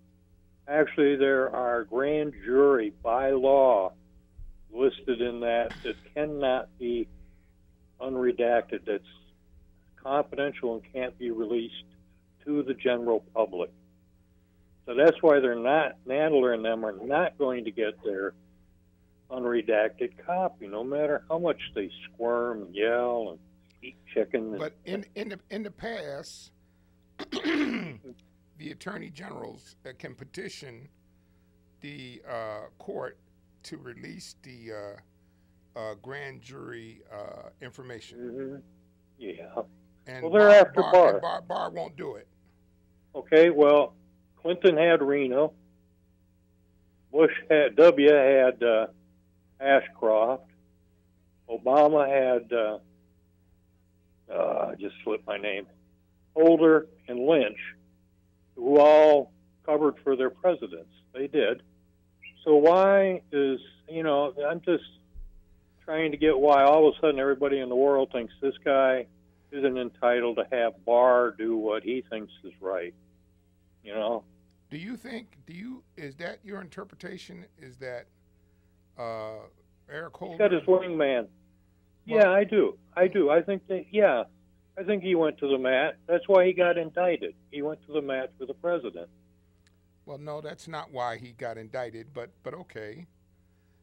Speaker 11: actually there are grand jury by law listed in that cannot be unredacted, that's confidential and can't be released to the general public. So that's why Nadler and them are not going to get their unredacted copy, no matter how much they squirm and yell and eat chicken.
Speaker 2: But in the past, the attorney generals can petition the court to release the grand jury information.
Speaker 11: Yeah.
Speaker 2: And
Speaker 11: well, they're after Barr.
Speaker 2: And Barr won't do it.
Speaker 11: Okay, well, Clinton had Reno. W had Ashcroft. Obama had, just slipped my name, Holder and Lynch, who all covered for their presidents. They did. So why is, I'm just trying to get why all of a sudden everybody in the world thinks this guy isn't entitled to have Barr do what he thinks is right.
Speaker 2: Is that your interpretation? Is that Eric Holder?
Speaker 11: He's got his wingman. Yeah, I do. I think that, I think he went to the mat. That's why he got indicted. He went to the mat for the president.
Speaker 2: Well, no, that's not why he got indicted, but okay.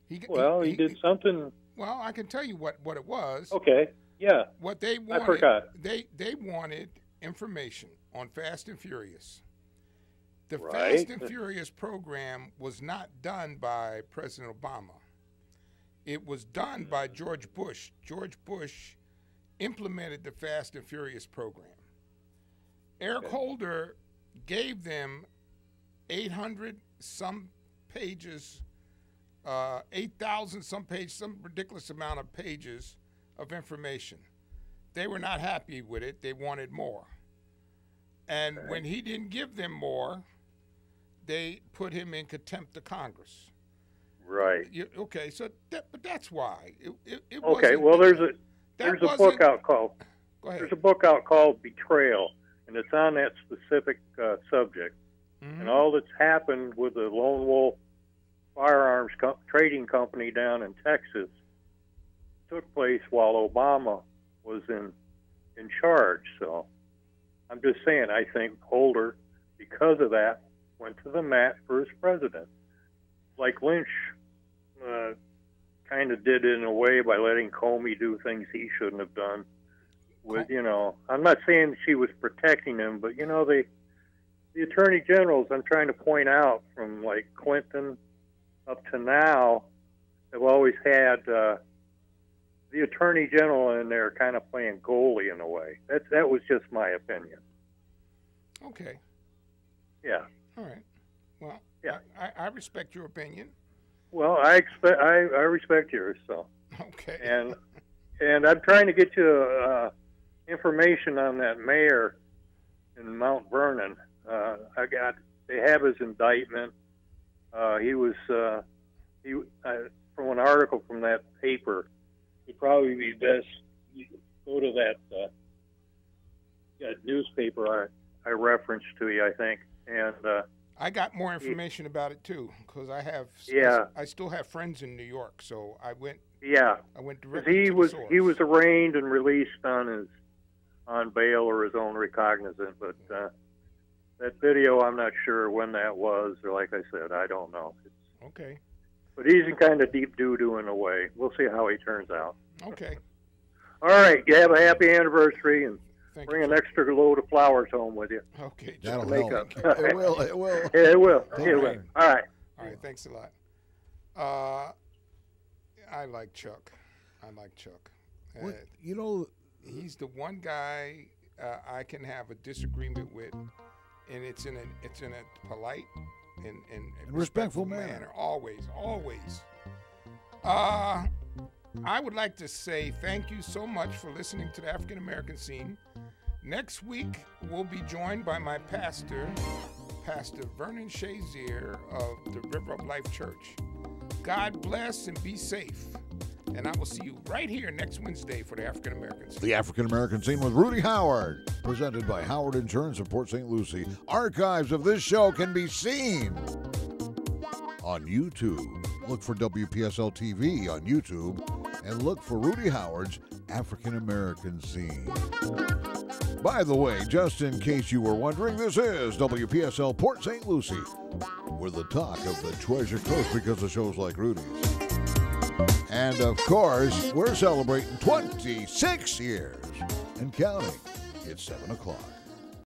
Speaker 11: He did something.
Speaker 2: Well, I can tell you what it was.
Speaker 11: Okay, yeah.
Speaker 2: What they wanted,
Speaker 11: I forgot.
Speaker 2: They wanted information on Fast and Furious. The
Speaker 11: Right.
Speaker 2: Fast and Furious program was not done by President Obama. It was done by George Bush. George Bush implemented the Fast and Furious program. Eric Holder gave them 800 some pages, 8,000 some pages, some ridiculous amount of pages of information. They were not happy with it. They wanted more. And when he didn't give them more, they put him in contempt of Congress.
Speaker 11: Right.
Speaker 2: Okay, so but that's why. It
Speaker 11: Okay.
Speaker 2: wasn't-
Speaker 11: Well, there's a
Speaker 2: wasn't-
Speaker 11: book out called
Speaker 2: Go ahead.
Speaker 11: There's a book out called Betrayal, and it's on that specific subject.
Speaker 2: Mhm.
Speaker 11: And all that's happened with the Lone Wolf Firearms Trading Company down in Texas took place while Obama was in charge. So I'm just saying, I think Holder, because of that, went to the mat for his president. Like Lynch kind of did in a way by letting Comey do things he shouldn't have done. With, I'm not saying she was protecting him, but, the attorney generals I'm trying to point out from, like, Clinton up to now have always had the attorney general in there kind of playing goalie in a way. That was just my opinion.
Speaker 2: Okay.
Speaker 11: Yeah.
Speaker 2: All right. Well,
Speaker 11: yeah.
Speaker 2: I respect your opinion.
Speaker 11: Well, I respect yours. So.
Speaker 2: Okay.
Speaker 11: And I'm trying to get you information on that mayor in Mount Vernon. They have his indictment. He was from an article from that paper. He'd probably be best you go to that newspaper I referenced to you, I think, and
Speaker 2: I got more information about it too, because I still have friends in New York, so I went. Yeah, I went directly to the source.
Speaker 11: He was arraigned and released on bail or his own recognizant, but that video, I'm not sure when that was, or like I said, I don't know.
Speaker 2: Okay.
Speaker 11: But he's in kind of deep doo-doo in a way. We'll see how he turns out.
Speaker 2: Okay.
Speaker 11: All right, you have a happy anniversary, and bring an
Speaker 2: you.
Speaker 11: extra load of flowers home with you.
Speaker 2: Okay.
Speaker 1: That'll
Speaker 11: make
Speaker 1: help.
Speaker 11: up.
Speaker 1: It will. It will.
Speaker 11: Yeah, it will.
Speaker 1: All
Speaker 11: It will.
Speaker 1: right.
Speaker 11: All right.
Speaker 2: All right. Thanks a lot. I like Chuck.
Speaker 1: What,
Speaker 2: he's the one guy I can have a disagreement with, and it's in a polite and
Speaker 1: respectful manner.
Speaker 2: Always. I would like to say thank you so much for listening to the African American Scene. Next week, we'll be joined by my pastor, Pastor Vernon Shazier of the River of Life Church. God bless and be safe. And I will see you right here next Wednesday for the African American Scene.
Speaker 1: The African American Scene with Rudy Howard, presented by Howard Insurance of Port St. Lucie. Archives of this show can be seen on YouTube. Look for WPSL TV on YouTube and look for Rudy Howard's African American Scene. By the way, just in case you were wondering, this is WPSL Port St. Lucie. We're the talk of the Treasure Coast because of shows like Rudy's. And of course, we're celebrating 26 years and counting. It's 7 o'clock.